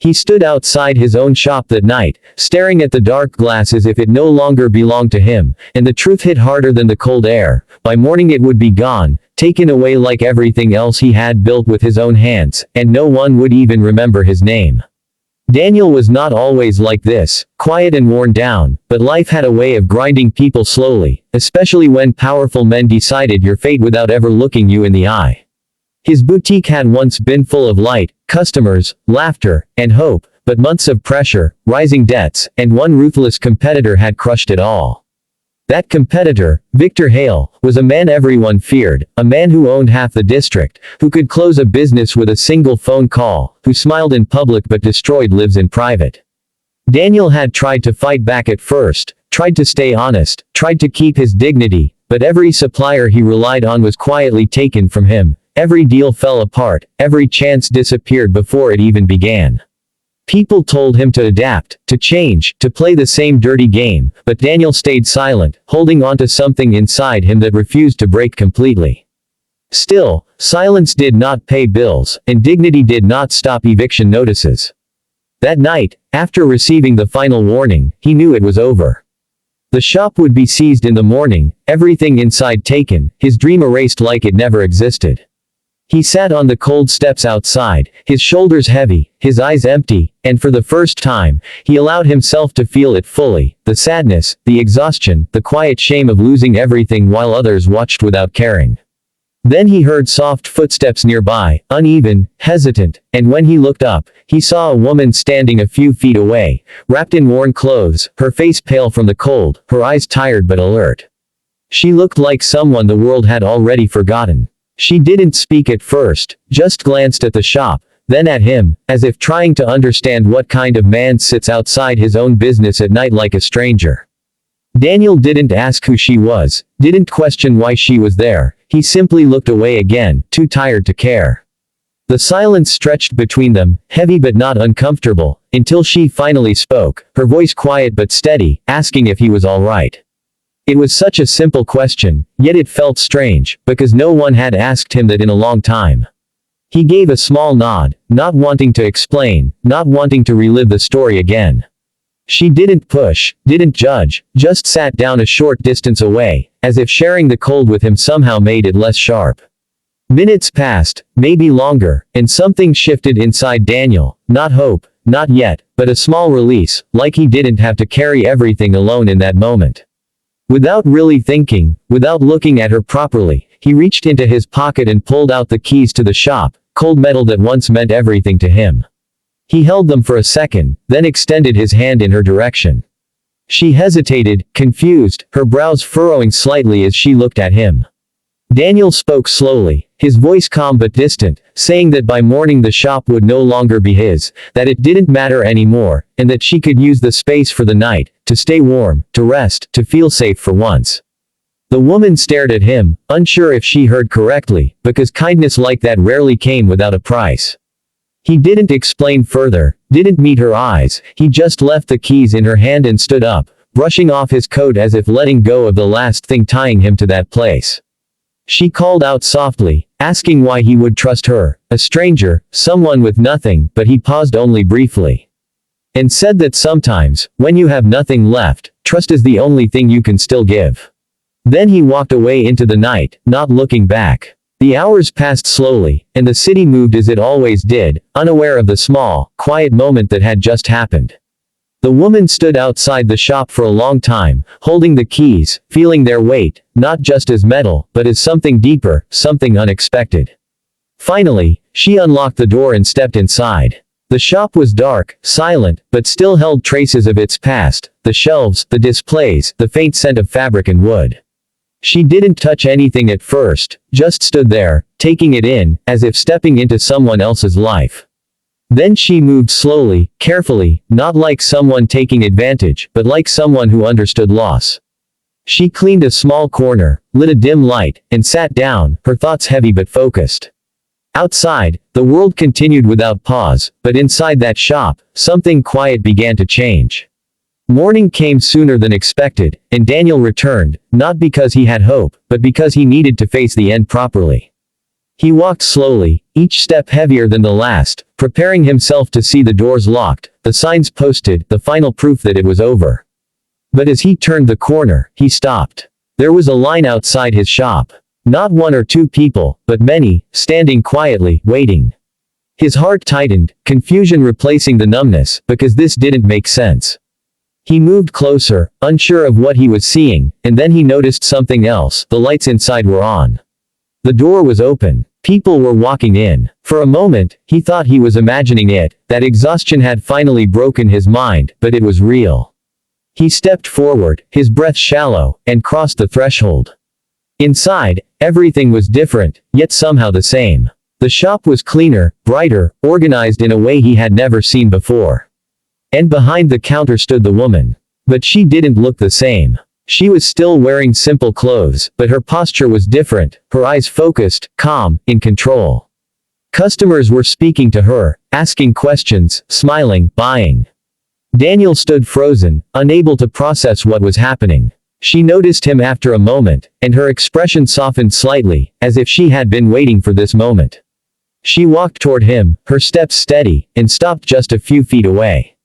He stood outside his own shop that night, staring at the dark glass as if it no longer belonged to him, and the truth hit harder than the cold air. By morning it would be gone, taken away like everything else he had built with his own hands, and no one would even remember his name. Daniel was not always like this, quiet and worn down, but life had a way of grinding people slowly, especially when powerful men decided your fate without ever looking you in the eye. His boutique had once been full of light, customers, laughter, and hope, but months of pressure, rising debts, and one ruthless competitor had crushed it all. That competitor, Victor Hale, was a man everyone feared, a man who owned half the district, who could close a business with a single phone call, who smiled in public but destroyed lives in private. Daniel had tried to fight back at first, tried to stay honest, tried to keep his dignity, but every supplier he relied on was quietly taken from him. Every deal fell apart, every chance disappeared before it even began. People told him to adapt, to change, to play the same dirty game, but Daniel stayed silent, holding on to something inside him that refused to break completely. Still, silence did not pay bills, and dignity did not stop eviction notices. That night, after receiving the final warning, he knew it was over. The shop would be seized in the morning, everything inside taken, his dream erased like it never existed. He sat on the cold steps outside, his shoulders heavy, his eyes empty, and for the first time, he allowed himself to feel it fully, the sadness, the exhaustion, the quiet shame of losing everything while others watched without caring. Then he heard soft footsteps nearby, uneven, hesitant, and when he looked up, he saw a woman standing a few feet away, wrapped in worn clothes, her face pale from the cold, her eyes tired but alert. She looked like someone the world had already forgotten. She didn't speak at first, just glanced at the shop, then at him, as if trying to understand what kind of man sits outside his own business at night like a stranger. Daniel didn't ask who she was, didn't question why she was there, he simply looked away again, too tired to care. The silence stretched between them, heavy but not uncomfortable, until she finally spoke, her voice quiet but steady, asking if he was all right. It was such a simple question, yet it felt strange, because no one had asked him that in a long time. He gave a small nod, not wanting to explain, not wanting to relive the story again. She didn't push, didn't judge, just sat down a short distance away, as if sharing the cold with him somehow made it less sharp. Minutes passed, maybe longer, and something shifted inside Daniel, not hope, not yet, but a small release, like he didn't have to carry everything alone in that moment. Without really thinking, without looking at her properly, he reached into his pocket and pulled out the keys to the shop, cold metal that once meant everything to him. He held them for a second, then extended his hand in her direction. She hesitated, confused, her brows furrowing slightly as she looked at him. Daniel spoke slowly, his voice calm but distant, saying that by morning the shop would no longer be his, that it didn't matter anymore, and that she could use the space for the night, to stay warm, to rest, to feel safe for once. The woman stared at him, unsure if she heard correctly, because kindness like that rarely came without a price. He didn't explain further, didn't meet her eyes, he just left the keys in her hand and stood up, brushing off his coat as if letting go of the last thing tying him to that place. She called out softly, asking why he would trust her, a stranger, someone with nothing, but he paused only briefly. And said that sometimes, when you have nothing left, trust is the only thing you can still give. Then he walked away into the night, not looking back. The hours passed slowly, and the city moved as it always did, unaware of the small, quiet moment that had just happened. The woman stood outside the shop for a long time, holding the keys, feeling their weight, not just as metal, but as something deeper, something unexpected. Finally, she unlocked the door and stepped inside. The shop was dark, silent, but still held traces of its past, the shelves, the displays, the faint scent of fabric and wood. She didn't touch anything at first, just stood there, taking it in, as if stepping into someone else's life. Then she moved slowly, carefully, not like someone taking advantage, but like someone who understood loss. She cleaned a small corner, lit a dim light, and sat down, her thoughts heavy but focused. Outside, the world continued without pause, but inside that shop, something quiet began to change. Morning came sooner than expected, and Daniel returned, not because he had hope, but because he needed to face the end properly. He walked slowly, each step heavier than the last, preparing himself to see the doors locked, the signs posted, the final proof that it was over. But as he turned the corner, he stopped. There was a line outside his shop. Not one or two people, but many, standing quietly, waiting. His heart tightened, confusion replacing the numbness, because this didn't make sense. He moved closer, unsure of what he was seeing, and then he noticed something else. The lights inside were on. The door was open. People were walking in. For a moment, he thought he was imagining it, that exhaustion had finally broken his mind, but it was real. He stepped forward, his breath shallow, and crossed the threshold. Inside, everything was different, yet somehow the same. The shop was cleaner, brighter, organized in a way he had never seen before. And behind the counter stood the woman. But she didn't look the same. She was still wearing simple clothes, but her posture was different, her eyes focused, calm, in control. Customers were speaking to her, asking questions, smiling, buying. Daniel stood frozen, unable to process what was happening. She noticed him after a moment, and her expression softened slightly, as if she had been waiting for this moment. She walked toward him, her steps steady, and stopped just a few feet away.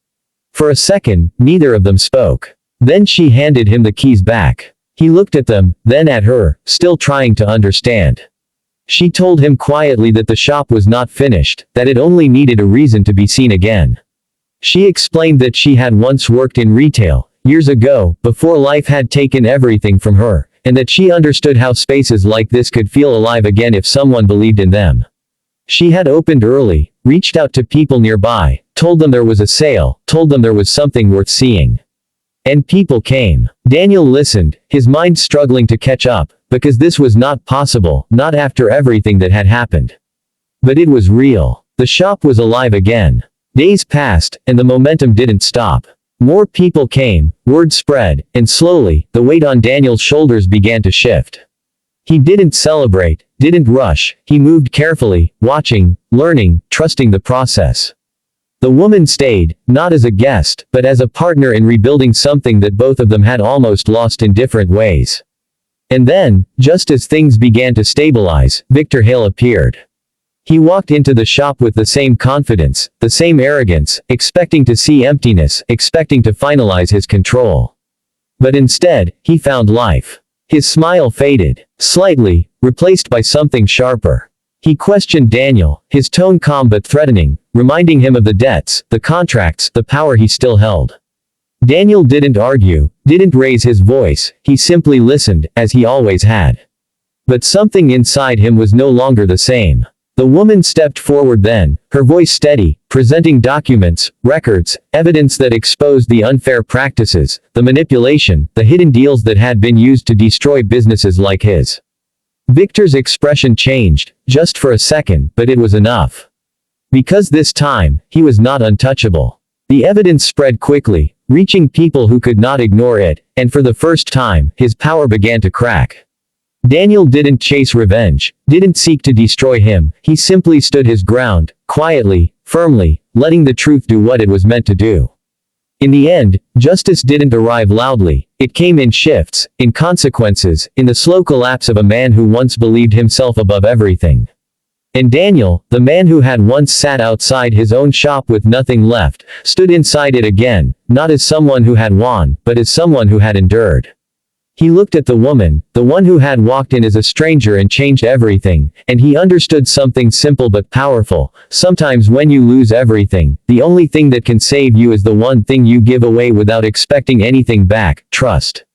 For a second, neither of them spoke. Then she handed him the keys back. He looked at them, then at her, still trying to understand. She told him quietly that the shop was not finished, that it only needed a reason to be seen again. She explained that she had once worked in retail, years ago, before life had taken everything from her, and that she understood how spaces like this could feel alive again if someone believed in them. She had opened early, reached out to people nearby, told them there was a sale, told them there was something worth seeing. And people came. Daniel listened, his mind struggling to catch up, because this was not possible, not after everything that had happened. But it was real. The shop was alive again. Days passed, and the momentum didn't stop. More people came, word spread, and slowly, the weight on Daniel's shoulders began to shift. He didn't celebrate, didn't rush, he moved carefully, watching, learning, trusting the process. The woman stayed, not as a guest, but as a partner in rebuilding something that both of them had almost lost in different ways. And then, just as things began to stabilize, Victor Hale appeared. He walked into the shop with the same confidence, the same arrogance, expecting to see emptiness, expecting to finalize his control. But instead, he found life. His smile faded, slightly, replaced by something sharper. He questioned Daniel, his tone calm but threatening, reminding him of the debts, the contracts, the power he still held. Daniel didn't argue, didn't raise his voice, he simply listened, as he always had. But something inside him was no longer the same. The woman stepped forward then, her voice steady, presenting documents, records, evidence that exposed the unfair practices, the manipulation, the hidden deals that had been used to destroy businesses like his. Victor's expression changed, just for a second, but it was enough. Because this time, he was not untouchable. The evidence spread quickly, reaching people who could not ignore it, and for the first time, his power began to crack. Daniel didn't chase revenge, didn't seek to destroy him, he simply stood his ground, quietly, firmly, letting the truth do what it was meant to do. In the end, justice didn't arrive loudly, it came in shifts, in consequences, in the slow collapse of a man who once believed himself above everything. And Daniel, the man who had once sat outside his own shop with nothing left, stood inside it again, not as someone who had won, but as someone who had endured. He looked at the woman, the one who had walked in as a stranger and changed everything, and he understood something simple but powerful. Sometimes when you lose everything, the only thing that can save you is the one thing you give away without expecting anything back: trust.